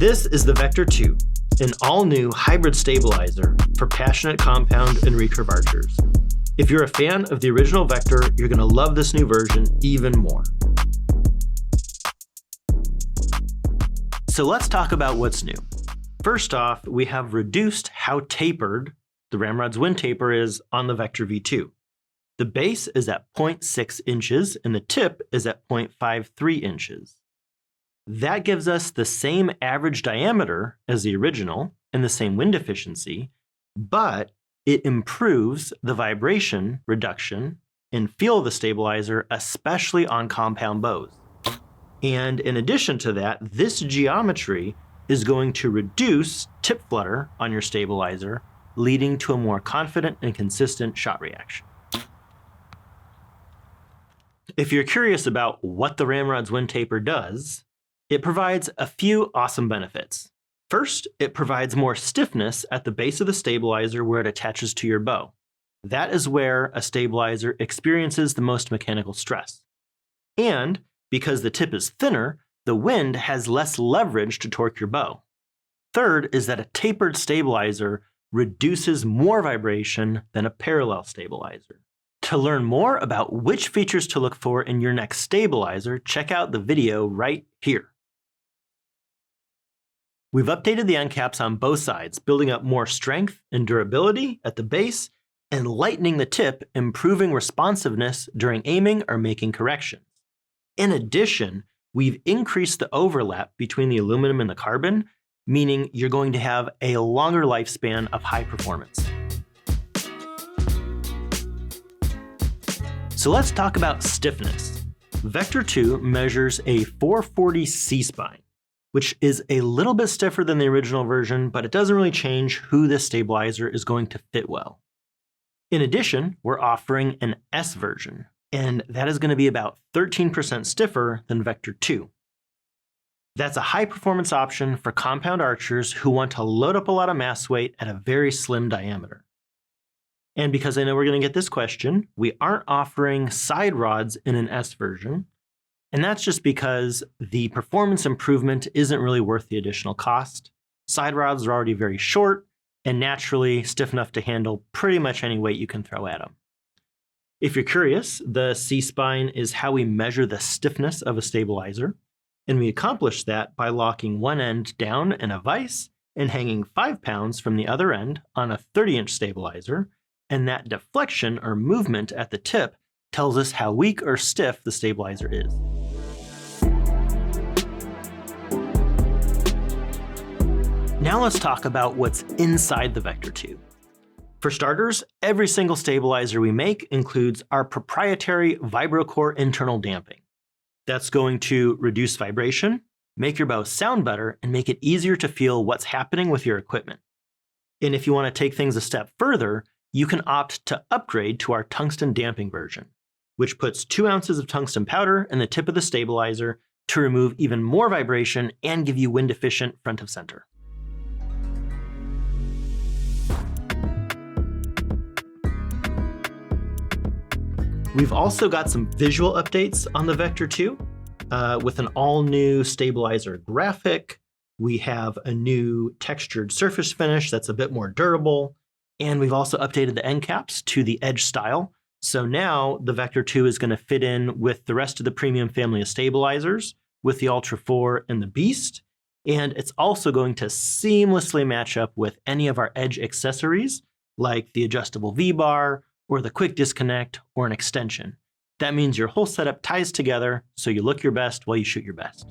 This is the Vektor 2, an all-new hybrid stabilizer for passionate compound and recurve archers. If you're a fan of the original Vektor, you're going to love this new version even more. So let's talk about what's new. First off, we have reduced how tapered the RamRods wind taper is on the Vektor V2. The base is at 0.6 inches and the tip is at 0.53 inches. That gives us the same average diameter as the original and the same wind efficiency, but it improves the vibration reduction and feel of the stabilizer, especially on compound bows. And in addition to that, this geometry is going to reduce tip flutter on your stabilizer, leading to a more confident and consistent shot reaction. If you're curious about what the RamRods wind taper does, it provides a few awesome benefits. First, it provides more stiffness at the base of the stabilizer where it attaches to your bow. That is where a stabilizer experiences the most mechanical stress. And because the tip is thinner, the wind has less leverage to torque your bow. Third is that a tapered stabilizer reduces more vibration than a parallel stabilizer. To learn more about which features to look for in your next stabilizer, check out the video right here. We've updated the end caps on both sides, building up more strength and durability at the base and lightening the tip, improving responsiveness during aiming or making corrections. In addition, we've increased the overlap between the aluminum and the carbon, meaning you're going to have a longer lifespan of high performance. So let's talk about stiffness. Vektor 2 measures a 440 C-spine, which is a little bit stiffer than the original version, but it doesn't really change who this stabilizer is going to fit well. In addition, we're offering an S version, and that is going to be about 13% stiffer than Vektor 2. That's a high-performance option for compound archers who want to load up a lot of mass weight at a very slim diameter. And because I know we're going to get this question, we aren't offering side rods in an S version. And that's just because the performance improvement isn't really worth the additional cost. Side rods are already very short and naturally stiff enough to handle pretty much any weight you can throw at them. If you're curious, the C-spine is how we measure the stiffness of a stabilizer. And we accomplish that by locking one end down in a vise and hanging 5 pounds from the other end on a 30-inch stabilizer. And that deflection or movement at the tip tells us how weak or stiff the stabilizer is. Now let's talk about what's inside the Vektor 2. For starters, every single stabilizer we make includes our proprietary VibroCore internal damping. That's going to reduce vibration, make your bow sound better, and make it easier to feel what's happening with your equipment. And if you want to take things a step further, you can opt to upgrade to our tungsten damping version, which puts 2 ounces of tungsten powder in the tip of the stabilizer to remove even more vibration and give you wind-efficient front of center. We've also got some visual updates on the Vektor 2 with an all-new stabilizer graphic. We have a new textured surface finish that's a bit more durable. And we've also updated the end caps to the Edge style. So now the Vektor 2 is going to fit in with the rest of the premium family of stabilizers with the Ultra 4 and the Beast. And it's also going to seamlessly match up with any of our Edge accessories, like the adjustable V-bar, or the quick disconnect, or an extension. That means your whole setup ties together so you look your best while you shoot your best.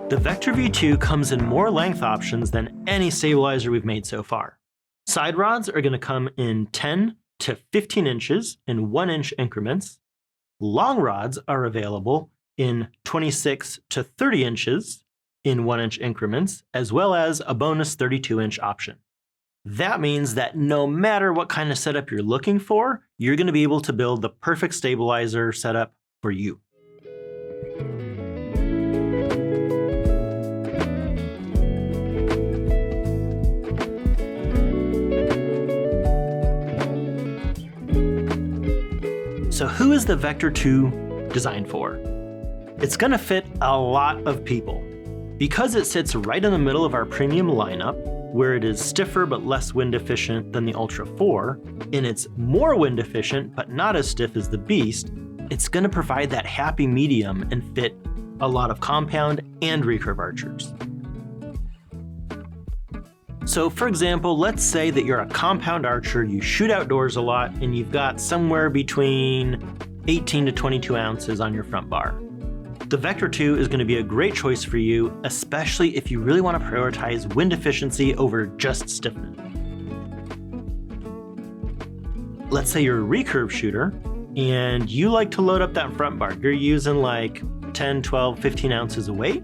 The Vektor V2 comes in more length options than any stabilizer we've made so far. Side rods are going to come in 10 to 15 inches in 1-inch increments. Long rods are available in 26 to 30 inches in 1-inch increments, as well as a bonus 32-inch option. That means that no matter what kind of setup you're looking for, you're going to be able to build the perfect stabilizer setup for you. So who is the Vektor 2 designed for? It's gonna fit a lot of people. Because it sits right in the middle of our premium lineup, where it is stiffer but less wind efficient than the Ultra 4, and it's more wind efficient but not as stiff as the Beast, it's gonna provide that happy medium and fit a lot of compound and recurve archers. So for example, let's say that you're a compound archer, you shoot outdoors a lot, and you've got somewhere between 18 to 22 ounces on your front bar. The Vektor 2 is going to be a great choice for you, especially if you really want to prioritize wind efficiency over just stiffness. Let's say you're a recurve shooter, and you like to load up that front bar. You're using like 10, 12, 15 ounces of weight.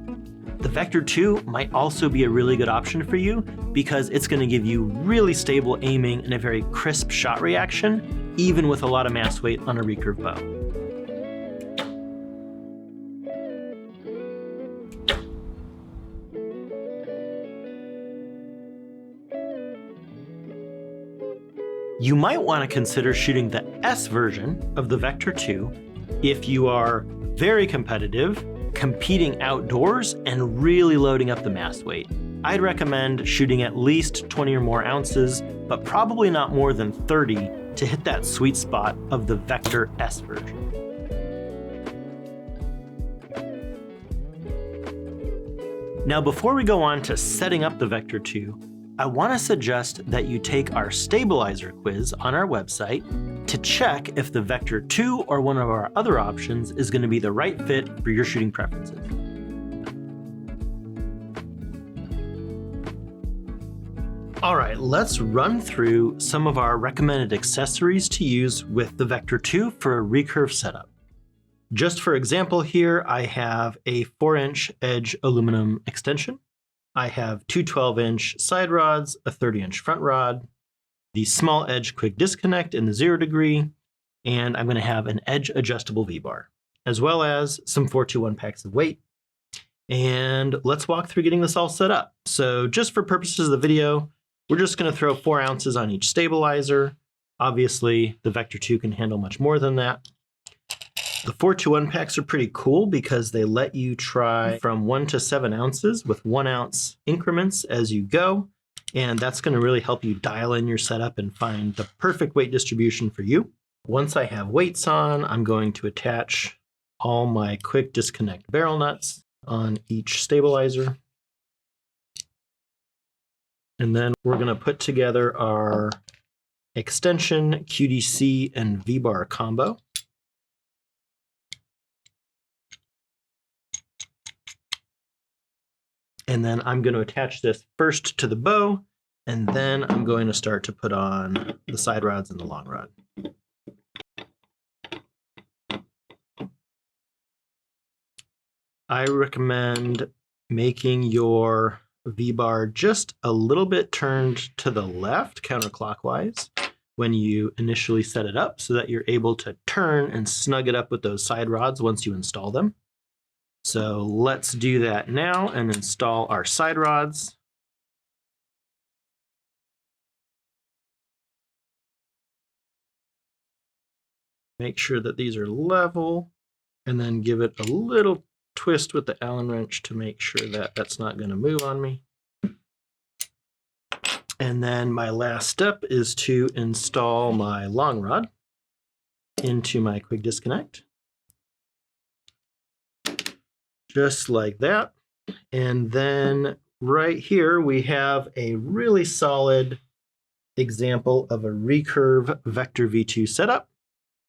The Vektor 2 might also be a really good option for you because it's going to give you really stable aiming and a very crisp shot reaction, even with a lot of mass weight on a recurve bow. You might want to consider shooting the S version of the Vektor 2 if you are very competitive, competing outdoors, and really loading up the mass weight. I'd recommend shooting at least 20 or more ounces, but probably not more than 30 to hit that sweet spot of the Vektor S version. Now, before we go on to setting up the Vektor 2, I want to suggest that you take our stabilizer quiz on our website to check if the Vektor 2 or one of our other options is going to be the right fit for your shooting preferences. All right, let's run through some of our recommended accessories to use with the Vektor 2 for a recurve setup. Just for example here, I have a 4-inch edge aluminum extension. I have two 12-inch side rods, a 30-inch front rod, the small edge quick disconnect in the 0 degree, and I'm going to have an edge adjustable V-bar, as well as some 421 packs of weight. And let's walk through getting this all set up. So just for purposes of the video, we're just going to throw 4 ounces on each stabilizer. Obviously, the Vektor 2 can handle much more than that. The 421 packs are pretty cool because they let you try from 1 to 7 ounces with 1 ounce increments as you go. And that's going to really help you dial in your setup and find the perfect weight distribution for you. Once I have weights on, I'm going to attach all my quick disconnect barrel nuts on each stabilizer. And then we're going to put together our extension, QDC, and V-bar combo. And then I'm going to attach this first to the bow, and then I'm going to start to put on the side rods and the long rod. I recommend making your V-bar just a little bit turned to the left, counterclockwise, when you initially set it up so that you're able to turn and snug it up with those side rods once you install them. So let's do that now and install our side rods. Make sure that these are level, and then give it a little twist with the Allen wrench to make sure that that's not going to move on me. And then my last step is to install my long rod into my quick disconnect. Just like that. And then right here, we have a really solid example of a recurve Vektor V2 setup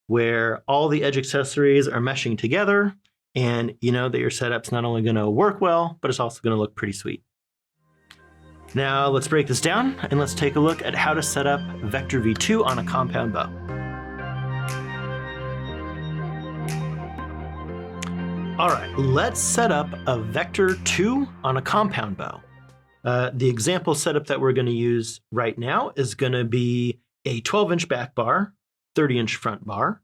where all the edge accessories are meshing together, and you know that your setup's not only going to work well, but it's also going to look pretty sweet. Now let's break this down and let's take a look at how to set up Vektor V2 on a compound bow. All right, let's set up a Vektor 2 on a compound bow. The example setup that we're going to use right now is going to be a 12-inch back bar, 30-inch front bar,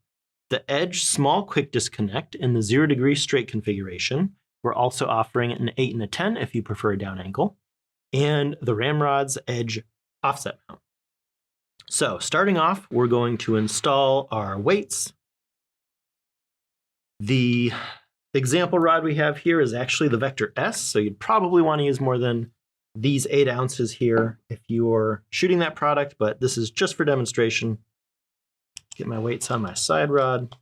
the edge small quick disconnect in the 0 degree straight configuration. We're also offering an 8 and a 10 if you prefer a down angle, and the RamRods edge offset mount. So starting off, we're going to install our weights. The example rod we have here is actually the Vektor S, so you'd probably want to use more than these 8 ounces here if you're shooting that product, but this is just for demonstration. Get my weights on my side rod.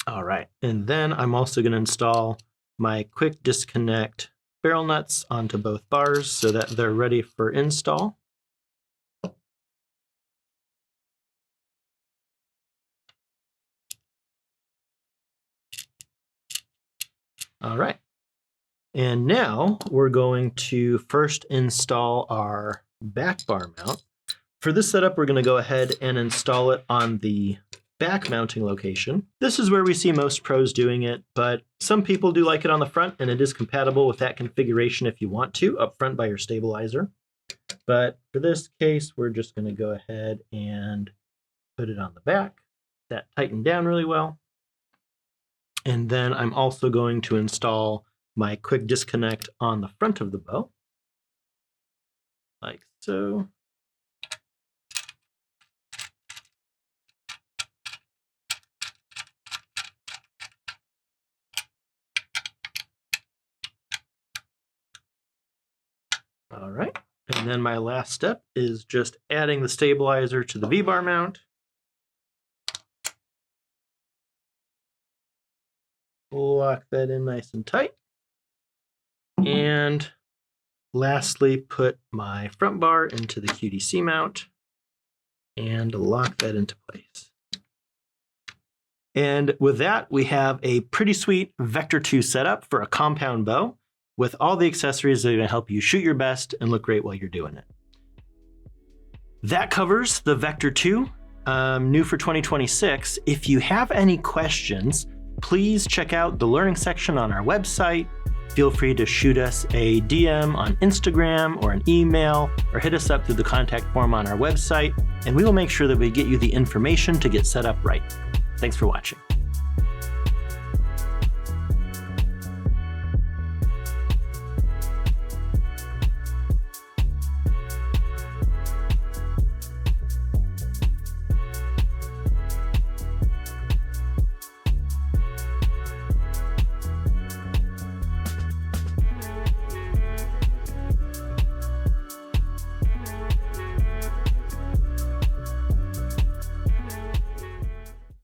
All right, and then I'm also going to install my quick disconnect barrel nuts onto both bars so that they're ready for install. All right, and now we're going to first install our back bar mount. For this setup, we're going to go ahead and install it on the back mounting location. This is where we see most pros doing it, but some people do like it on the front, and it is compatible with that configuration if you want to, up front by your stabilizer. But for this case, we're just going to go ahead and put it on the back. That tightened down really well. And then I'm also going to install my quick disconnect on the front of the bow, like so. All right, and then my last step is just adding the stabilizer to the V-bar mount. Lock that in nice and tight. And lastly, put my front bar into the QDC mount and lock that into place. And with that, we have a pretty sweet Vektor 2 setup for a compound bow with all the accessories that are going to help you shoot your best and look great while you're doing it. That covers the Vektor 2, new for 2026. If you have any questions, please check out the learning section on our website. Feel free to shoot us a DM on Instagram or an email, or hit us up through the contact form on our website, and we will make sure that we get you the information to get set up right. Thanks for watching.